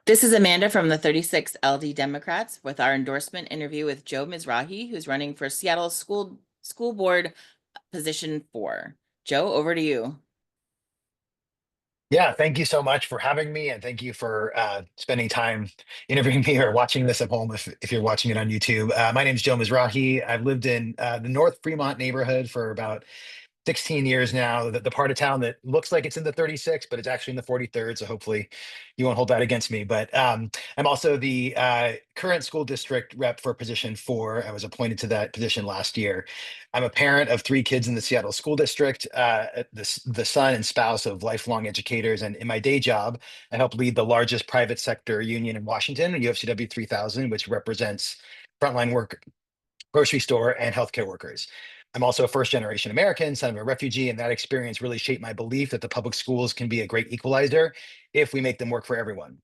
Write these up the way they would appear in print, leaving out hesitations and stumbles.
This is Amanda from the 36 LD Democrats with our endorsement interview with Joe Mizrahi, who's running for Seattle School Board position 4. Joe, over to you. Yeah, thank you so much for having me, and thank you for spending time interviewing me or watching this at home if you're watching it on YouTube. My name is Joe Mizrahi. I've lived in the North Fremont neighborhood for about 16 years now, the part of town that looks like it's in the 36, but it's actually in the 43rd. So hopefully you won't hold that against me. But I'm also the current school district rep for position 4. I was appointed to that position last year. I'm a parent of 3 kids in the Seattle School District, the son and spouse of lifelong educators. And in my day job, I help lead the largest private sector union in Washington, UFCW 3000, which represents frontline work grocery store, and healthcare workers. I'm also a first generation American, son of a refugee, and that experience really shaped my belief that the public schools can be a great equalizer if we make them work for everyone.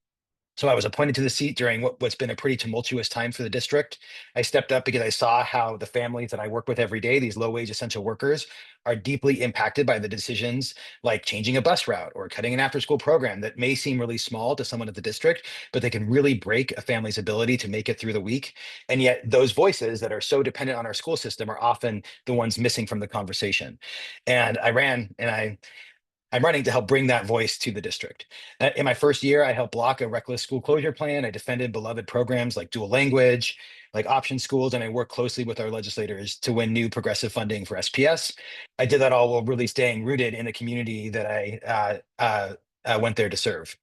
So I was appointed to the seat during what's been a pretty tumultuous time for the district. I stepped up because I saw how the families that I work with every day, these low-wage essential workers, are deeply impacted by the decisions like changing a bus route or cutting an after-school program that may seem really small to someone at the district, but they can really break a family's ability to make it through the week. And yet those voices that are so dependent on our school system are often the ones missing from the conversation. And I ran and I'm running to help bring that voice to the district. In my first year, I helped block a reckless school closure plan. I defended beloved programs like dual language, like option schools, and I worked closely with our legislators to win new progressive funding for SPS. I did that all while really staying rooted in the community that I went there to serve.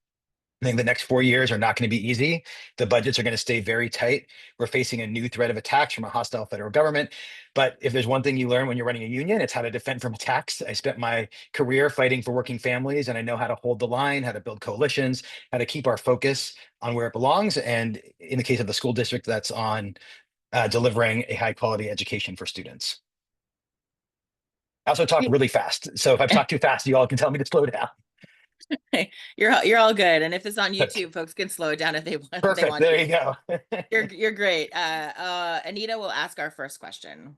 I think the next 4 years are not going to be easy. The budgets are going to stay very tight. We're facing a new threat of attacks from a hostile federal government. But if there's one thing you learn when you're running a union, it's how to defend from attacks. I spent my career fighting for working families, and I know how to hold the line, how to build coalitions, how to keep our focus on where it belongs. And in the case of the school district, that's on delivering a high quality education for students. I also talk really fast. So if I've talked too fast, you all can tell me to slow down. You're all good. And if it's on YouTube, folks can slow it down if they Perfect. want There to. you go. You're great. Anita will ask our first question.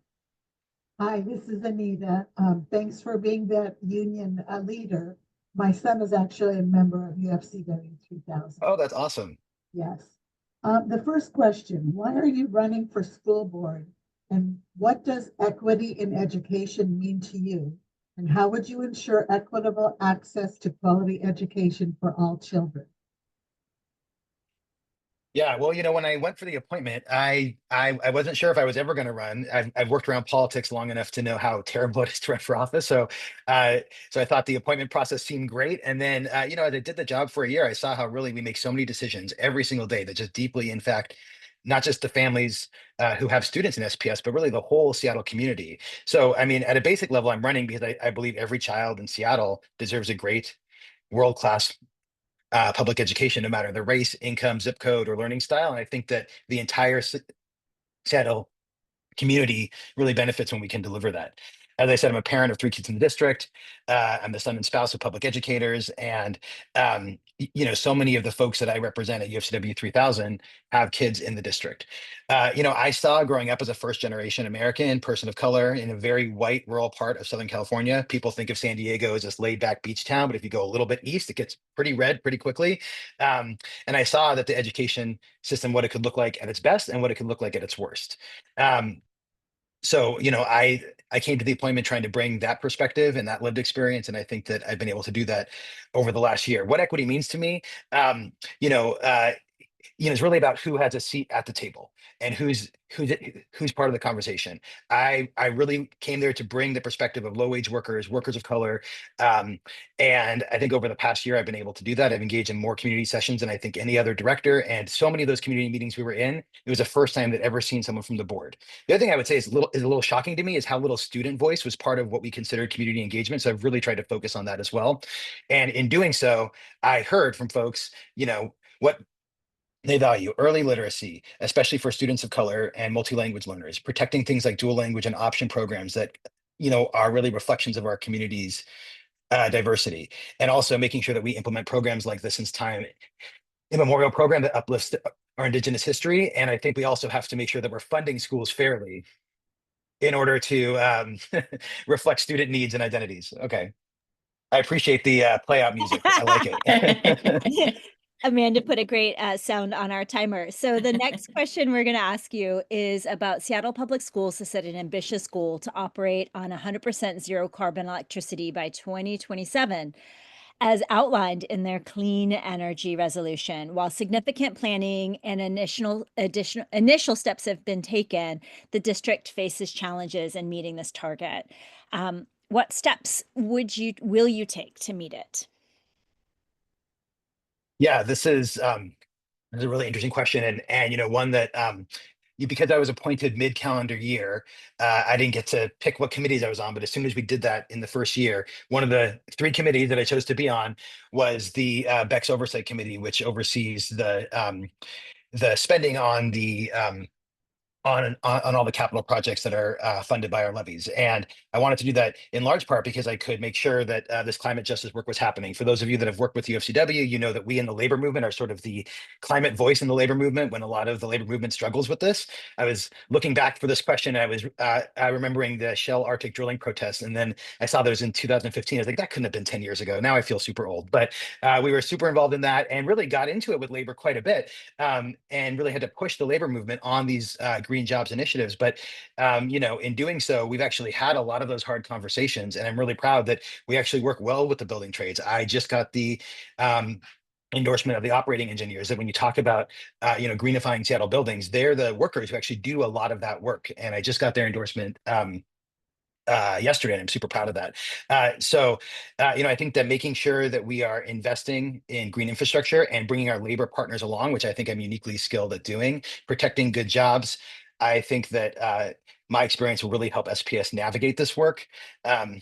Hi, this is Anita. Thanks for being that union leader. My son is actually a member of UFCW 3000. Oh, that's awesome. Yes. The first question, why are you running for school board? And what does equity in education mean to you? And how would you ensure equitable access to quality education for all children? Yeah, well, when I went for the appointment, I wasn't sure if I was ever going to run. I've worked around politics long enough to know how terrible it is to run for office. So I thought the appointment process seemed great. And then, as I did the job for a year, I saw how really we make so many decisions every single day that just deeply, in fact, not just the families who have students in SPS, but really the whole Seattle community. So, I mean, at a basic level, I'm running because I believe every child in Seattle deserves a great world-class public education, no matter the race, income, zip code, or learning style. And I think that the entire Seattle community really benefits when we can deliver that. As I said, I'm a parent of 3 kids in the district. I'm the son and spouse of public educators, and so many of the folks that I represent at UFCW 3000 have kids in the district. I saw growing up as a first generation American person of color in a very white rural part of Southern California. People think of San Diego as this laid back beach town, but if you go a little bit east, it gets pretty red pretty quickly. And I saw that the education system, what it could look like at its best and what it could look like at its worst. Um, so I came to the appointment trying to bring that perspective and that lived experience, and I think that I've been able to do that over the last year. What equity means to me, um, you know, uh, it's really about who has a seat at the table and who's part of the conversation. I really came there to bring the perspective of low wage workers, workers of color, um, and I think over the past year I've been able to do that. I've engaged in more community sessions than I think any other director, and so many of those community meetings we were in, it was the first time that ever seen someone from the board. The other thing I would say is a little shocking to me is how little student voice was part of what we considered community engagement. So I've really tried to focus on that as well, and in doing so, I heard from folks, what they value early literacy, especially for students of color and multi-language learners, protecting things like dual language and option programs that, are really reflections of our community's diversity, and also making sure that we implement programs like this since time immemorial program that uplifts our Indigenous history. And I think we also have to make sure that we're funding schools fairly in order to reflect student needs and identities. Okay. I appreciate the play out music. I like it. Amanda put a great sound on our timer. So the next question we're going to ask you is about Seattle Public Schools to set an ambitious goal to operate on 100% zero carbon electricity by 2027, as outlined in their clean energy resolution. While significant planning and initial steps have been taken, the district faces challenges in meeting this target. What steps will you take to meet it? Yeah, this is a really interesting question, and one that because I was appointed mid-calendar year, I didn't get to pick what committees I was on. But as soon as we did that in the first year, one of the three committees that I chose to be on was the Bex Oversight Committee, which oversees the spending on the on all the capital projects that are funded by our levies. And I wanted to do that in large part because I could make sure that this climate justice work was happening. For those of you that have worked with UFCW, you know that we in the labor movement are sort of the climate voice in the labor movement when a lot of the labor movement struggles with this. I was looking back for this question, and I was remembering the Shell Arctic drilling protests, and then I saw those in 2015. I was like, that couldn't have been 10 years ago. Now I feel super old. But we were super involved in that and really got into it with labor quite a bit, and really had to push the labor movement on these green jobs initiatives. But in doing so, we've actually had a lot of those hard conversations, and I'm really proud that we actually work well with the building trades. I just got the endorsement of the operating engineers that when you talk about greenifying Seattle buildings, they're the workers who actually do a lot of that work, and I just got their endorsement yesterday, and I'm super proud of that. I think that making sure that we are investing in green infrastructure and bringing our labor partners along, which I think I'm uniquely skilled at doing, protecting good jobs. I think that my experience will really help SPS navigate this work. And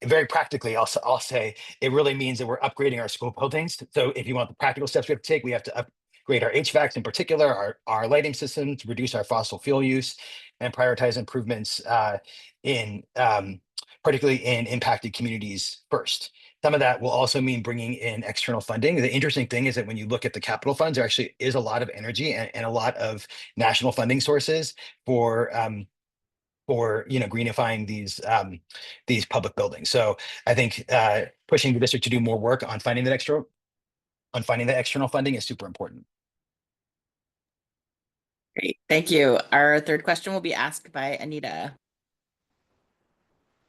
very practically, I'll say it really means that we're upgrading our school buildings. So if you want the practical steps we have to take, we have to upgrade our HVACs in particular, our lighting systems, reduce our fossil fuel use, and prioritize improvements in particularly in impacted communities first. Some of that will also mean bringing in external funding. The interesting thing is that when you look at the capital funds, there actually is a lot of energy and a lot of national funding sources for greenifying these public buildings. So I think pushing the district to do more work on finding that external funding is super important. Great, thank you. Our third question will be asked by Anita.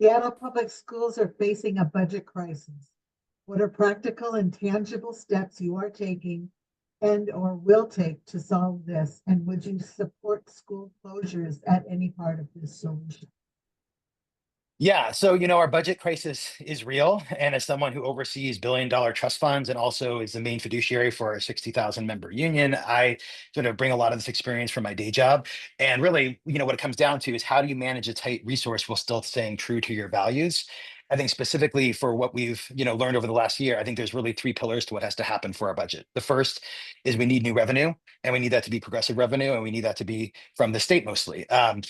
Seattle Public Schools are facing a budget crisis. What are practical and tangible steps you are taking and or will take to solve this? And would you support school closures at any part of this solution? Yeah, so our budget crisis is real, and as someone who oversees billion-dollar trust funds and also is the main fiduciary for our 60,000 member union, I sort of bring a lot of this experience from my day job. And really, what it comes down to is how do you manage a tight resource while still staying true to your values? I think specifically for what we've learned over the last year, I think there's really three pillars to what has to happen for our budget. The first is we need new revenue, and we need that to be progressive revenue, and we need that to be from the state mostly. I'm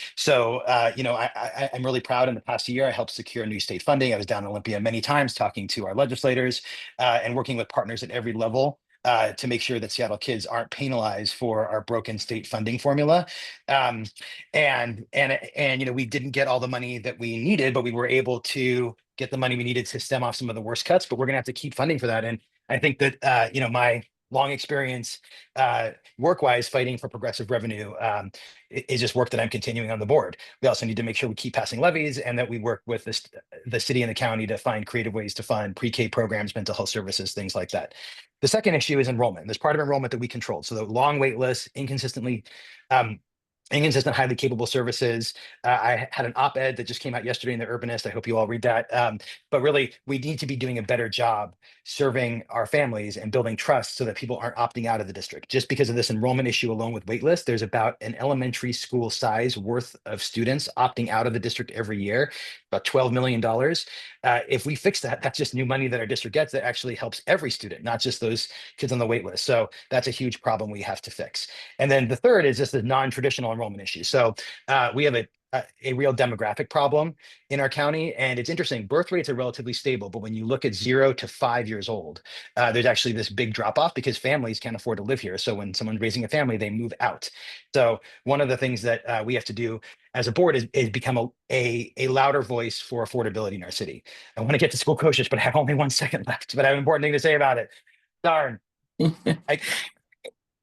really proud. In the past year, I helped secure new state funding. I was down in Olympia many times talking to our legislators and working with partners at every level to make sure that Seattle kids aren't penalized for our broken state funding formula. We didn't get all the money that we needed, but we were able to get the money we needed to stem off some of the worst cuts. But we're going to have to keep funding for that. And I think that my long experience work-wise fighting for progressive revenue is just work that I'm continuing on the board. We also need to make sure we keep passing levies and that we work with the city and the county to find creative ways to fund pre-K programs, mental health services, things like that. The second issue is enrollment. There's part of enrollment that we controlled. So the long wait lists, inconsistent, highly capable services. I had an op-ed that just came out yesterday in the Urbanist. I hope you all read that. But really, we need to be doing a better job serving our families and building trust so that people aren't opting out of the district. Just because of this enrollment issue alone with waitlist, there's about an elementary school size worth of students opting out of the district every year, about $12 million. If we fix that, that's just new money that our district gets that actually helps every student, not just those kids on the wait list. So that's a huge problem we have to fix. And then the third is just the non-traditional enrollment issue. So we have a real demographic problem in our county. And it's interesting, birth rates are relatively stable, but when you look at 0 to 5 years old, there's actually this big drop off because families can't afford to live here. So when someone's raising a family, they move out. So one of the things that we have to do as a board is become a louder voice for affordability in our city. I want to get to school closures, but I have only 1 second left, but I have an important thing to say about it. Darn. I,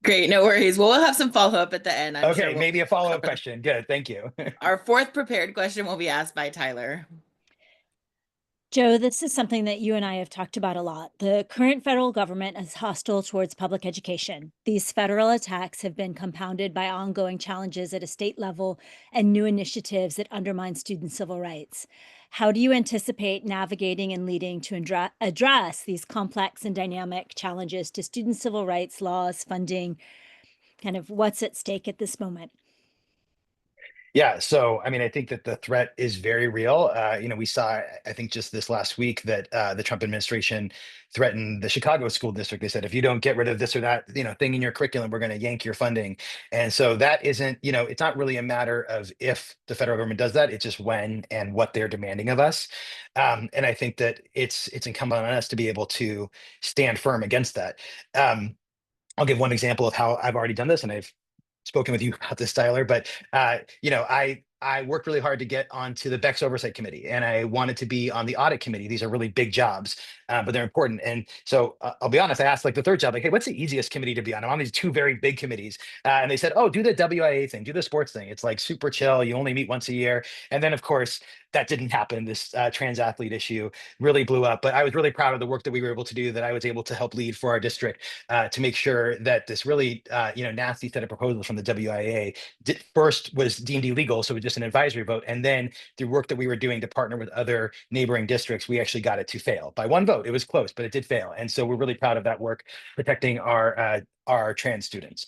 Great, no worries. Well, we'll have some follow-up at the end. I'm sure okay, we'll maybe a follow-up cover. question. Good, thank you. Our fourth prepared question will be asked by Tyler. Joe, this is something that you and I have talked about a lot. The current federal government is hostile towards public education. These federal attacks have been compounded by ongoing challenges at a state level and new initiatives that undermine student civil rights. How do you anticipate navigating and leading to address these complex and dynamic challenges to student civil rights laws, funding, kind of what's at stake at this moment? Yeah, so I mean, I think that the threat is very real. We saw, I think, just this last week that the Trump administration threatened the Chicago school district. They said, if you don't get rid of this or that, thing in your curriculum, we're going to yank your funding. And so that isn't, it's not really a matter of if the federal government does that. It's just when and what they're demanding of us. And I think that it's incumbent on us to be able to stand firm against that. I'll give one example of how I've already done this, and I've spoken with you about this, Tyler, but I worked really hard to get onto the Bex Oversight Committee, and I wanted to be on the Audit Committee. These are really big jobs, but they're important. And so I'll be honest, I asked like the third job, like, hey, what's the easiest committee to be on? I'm on these two very big committees, and they said, oh, do the WIA thing, do the sports thing. It's like super chill. You only meet once a year, and then of course that didn't happen. This trans athlete issue really blew up, but I was really proud of the work that we were able to do, that I was able to help lead for our district to make sure that this really nasty set of proposals from the WIA first was deemed illegal, so it was just an advisory vote, and then through work that we were doing to partner with other neighboring districts, we actually got it to fail by one vote. It was close, but it did fail, and so we're really proud of that work protecting our trans students.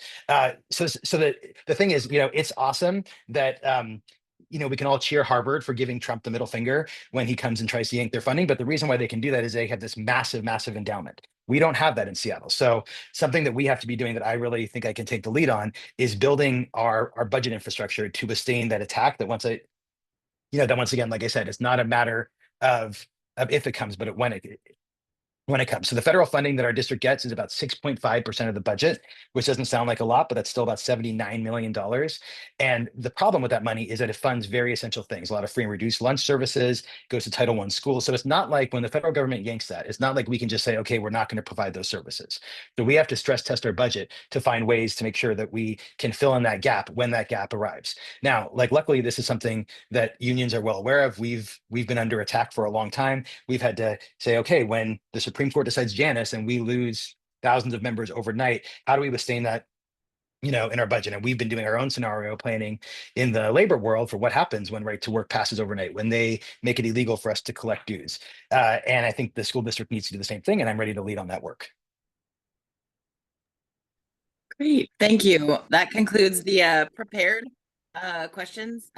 So the thing is, it's awesome that we can all cheer Harvard for giving Trump the middle finger when he comes and tries to yank their funding. But the reason why they can do that is they have this massive, massive endowment. We don't have that in Seattle. So something that we have to be doing, that I really think I can take the lead on, is building our budget infrastructure to withstand that attack. That once again, like I said, it's not a matter of if it comes, but when it comes. So the federal funding that our district gets is about 6.5% of the budget, which doesn't sound like a lot, but that's still about $79 million. And the problem with that money is that it funds very essential things, a lot of free and reduced lunch services, goes to Title I schools. So it's not like when the federal government yanks that, it's not like we can just say, okay, we're not going to provide those services. So we have to stress test our budget to find ways to make sure that we can fill in that gap when that gap arrives. Now, luckily, this is something that unions are well aware of. We've been under attack for a long time. We've had to say, okay, when the Supreme Court decides Janus and we lose thousands of members overnight, how do we withstand that in our budget? And we've been doing our own scenario planning in the labor world for what happens when right to work passes overnight, when they make it illegal for us to collect dues. And I think the school district needs to do the same thing, and I'm ready to lead on that work. Great, thank you. That concludes the prepared questions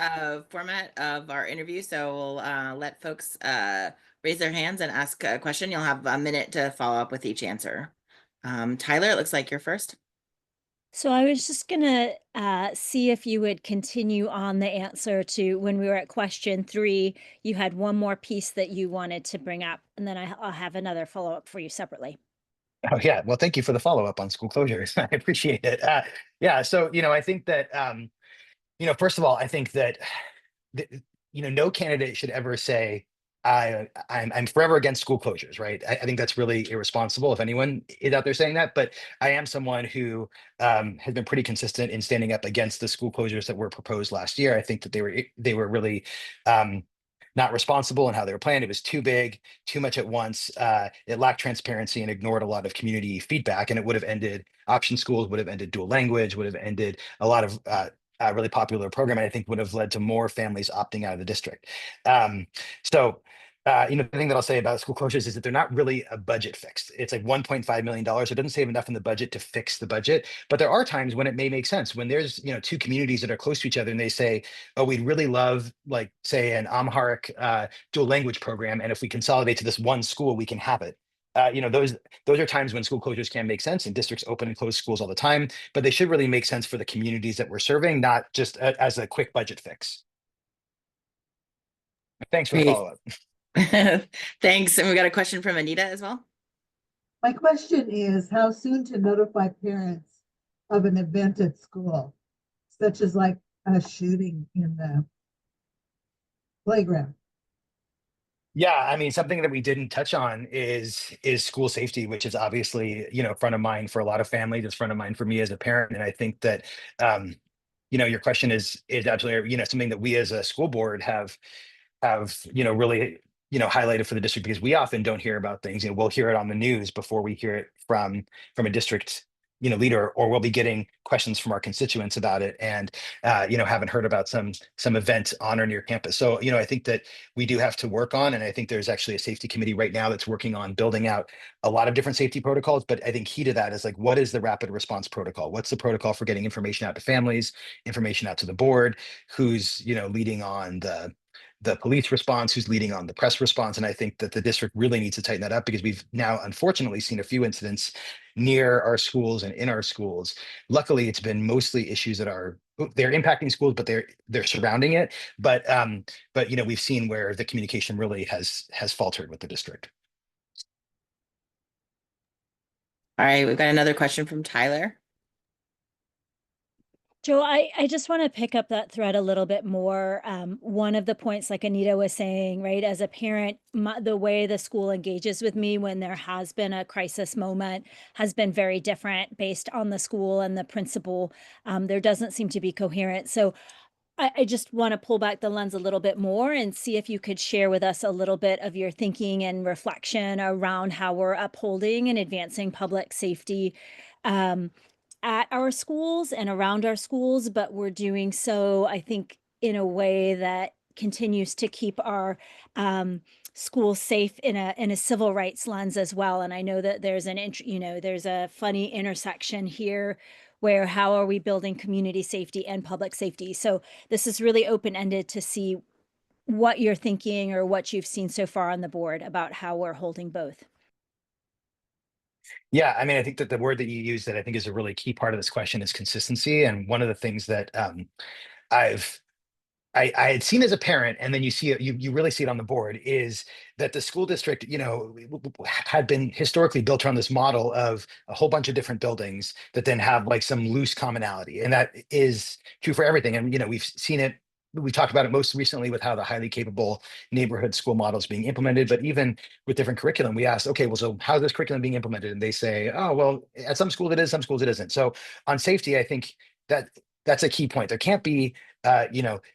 format of our interview. So we'll let folks raise their hands and ask a question. You'll have a minute to follow up with each answer. Tyler, it looks like you're first. So I was just gonna see if you would continue on the answer to when we were at question 3. You had one more piece that you wanted to bring up, and then I'll have another follow-up for you separately. Oh yeah, well, thank you for the follow-up on school closures. I appreciate it. Yeah, so I think that first of all, I think that no candidate should ever say I'm forever against school closures, right? I think that's really irresponsible if anyone is out there saying that. But I am someone who has been pretty consistent in standing up against the school closures that were proposed last year. I think that they were really not responsible in how they were planned. It was too big, too much at once. It lacked transparency and ignored a lot of community feedback. And it would have ended option schools, would have ended dual language, would have ended a lot of really popular program, and I think would have led to more families opting out of the district. The thing that I'll say about school closures is that they're not really a budget fix. It's like $1.5 million. So it doesn't save enough in the budget to fix the budget. But there are times when it may make sense, when there's two communities that are close to each other and they say, oh, we'd really love, like, say, an Amharic dual language program, and if we consolidate to this one school, we can have it. Those are times when school closures can make sense, and districts open and close schools all the time, but they should really make sense for the communities that we're serving, not just as a quick budget fix. Thanks for the Great. follow-up. Thanks. And we got a question from Anita as well. My question is how soon to notify parents of an event at school, such as like a shooting in the playground? Yeah, I mean, something that we didn't touch on is school safety, which is obviously, front of mind for a lot of families. It's front of mind for me as a parent. And I think that um, your question is absolutely, something that we as a school board have really highlighted for the district, because we often don't hear about things. We'll hear it on the news before we hear it from a district leader, or we'll be getting questions from our constituents about it, and haven't heard about some event on or near campus. So I think that we do have to work on, and I think there's actually a safety committee right now that's working on building out a lot of different safety protocols. But I think key to that is, like, what is the rapid response protocol? What's the protocol for getting information out to families, information out to the board? Who's leading on the police response, who's leading on the press response? And I think that the district really needs to tighten that up, because we've now unfortunately seen a few incidents near our schools and in our schools. Luckily, it's been mostly issues that they're impacting schools, but they're surrounding it. But we've seen where the communication really has faltered with the district. All right, we've got another question from Tyler. Joe, I just want to pick up that thread a little bit more. One of the points, like Anita was saying, right, as a parent, the way the school engages with me when there has been a crisis moment has been very different based on the school and the principal. There doesn't seem to be coherent. So I just want to pull back the lens a little bit more and see if you could share with us a little bit of your thinking and reflection around how we're upholding and advancing public safety um, at our schools and around our schools, but we're doing so, I think, in a way that continues to keep our schools safe in a civil rights lens as well. And I know that there's there's a funny intersection here where how are we building community safety and public safety? So this is really open-ended to see what you're thinking or what you've seen so far on the board about how we're holding both. Yeah, I mean, I think that the word that you use that I think is a really key part of this question is consistency. And one of the things that I've I had seen as a parent, and then you see it, you really see it on the board, is that the school district, had been historically built around this model of a whole bunch of different buildings that then have like some loose commonality. And that is true for everything. And, we've seen it, we talked about it most recently with how the highly capable neighborhood school model is being implemented. But even with different curriculum, we asked, okay, well, so how's this curriculum being implemented? And they say, oh, well, at some schools it is, some schools it isn't. So on safety, I think that that's a key point. There can't be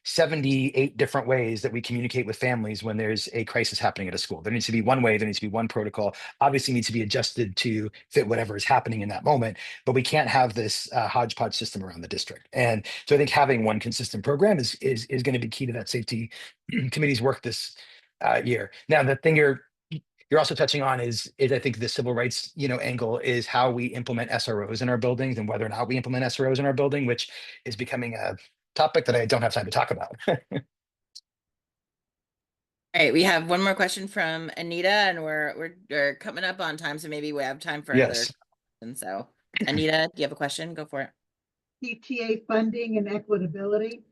78 different ways that we communicate with families when there's a crisis happening at a school. There needs to be one way, there needs to be one protocol, obviously needs to be adjusted to fit whatever is happening in that moment, but we can't have this hodgepodge system around the district. And so I think having one consistent program is going to be key to that safety committee's work this year. Now, the thing you're also touching on is I think the civil rights, angle is how we implement SROs in our buildings, and whether or not we implement SROs in our building, which is becoming a topic that I don't have time to talk about. All right, we have one more question from Anita, and we're coming up on time, so maybe we have time for another Yes. question. So, Anita, do you have a question? Go for it. PTA funding and equitability.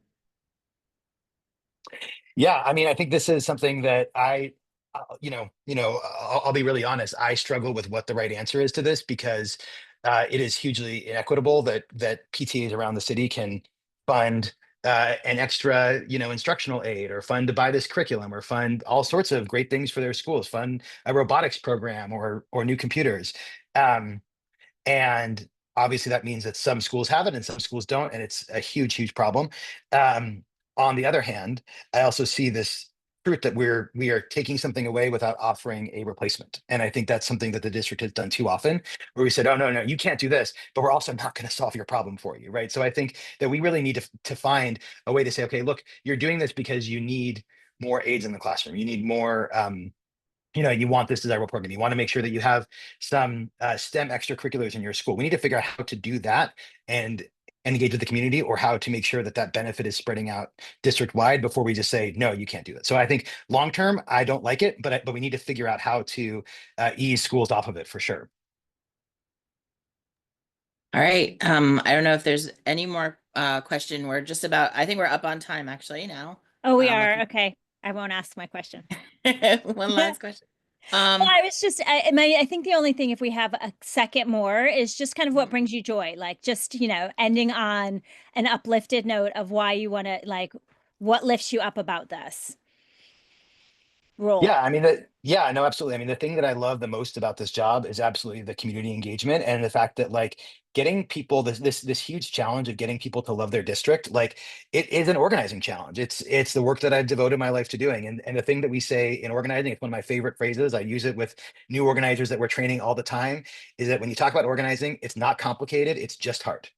Yeah, I mean, I think this is something that I'll be really honest. I struggle with what the right answer is to this, because it is hugely inequitable that PTAs around the city can fund an extra, instructional aid, or fund to buy this curriculum, or fund all sorts of great things for their schools, fund a robotics program or new computers. And obviously that means that some schools have it and some schools don't, and it's a huge problem. On the other hand, I also see this truth that we are taking something away without offering a replacement. And I think that's something that the district has done too often, where we said, oh, no, you can't do this, but we're also not going to solve your problem for you, right? So I think that we really need to find a way to say, okay, look, you're doing this because you need more aides in the classroom. You need more you want this desirable program. You want to make sure that you have some STEM extracurriculars in your school. We need to figure out how to do that and engage with the community, or how to make sure that that benefit is spreading out district wide before we just say, no, you can't do it. So I think long term, I don't like it, but we need to figure out how to ease schools off of it for sure. All right. I don't know if there's any more question. We're just about, I think we're up on time actually now. Oh, we are. Okay. I won't ask my question. One last question. Well, I was just, I think the only thing, if we have a second more, is just kind of what brings you joy, like just, ending on an uplifted note of why you want to, like, what lifts you up about this. role? Yeah, I mean, yeah, no, absolutely. I mean, the thing that I love the most about this job is absolutely the community engagement and the fact that like getting people this huge challenge of getting people to love their district, like it is an organizing challenge. It's the work that I've devoted my life to doing. And the thing that we say in organizing, it's one of my favorite phrases. I use it with new organizers that we're training all the time, is that when you talk about organizing, it's not complicated, it's just hard.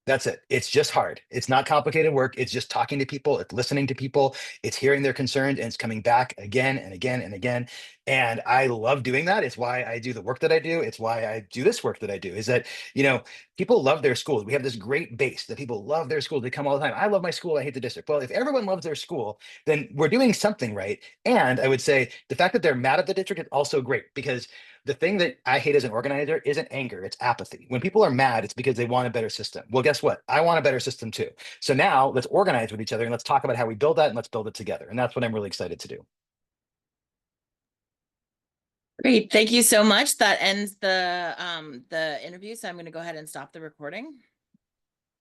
That's it. It's just hard. It's not complicated work. It's just talking to people. It's listening to people. It's hearing their concerns and it's coming back again and again and again. And I love doing that. It's why I do the work that I do. It's why I do this work that I do, is that, you know, people love their schools. We have this great base that people love their school. They come all the time. I love my school. I hate the district. Well, if everyone loves their school, then we're doing something right. And I would say the fact that they're mad at the district is also great, because the thing that I hate as an organizer isn't anger, it's apathy. When people are mad, it's because they want a better system. Well, guess what? I want a better system too. So now let's organize with each other and let's talk about how we build that and let's build it together. And that's what I'm really excited to do. Great. Thank you so much. That ends the interview. So I'm going to go ahead and stop the recording.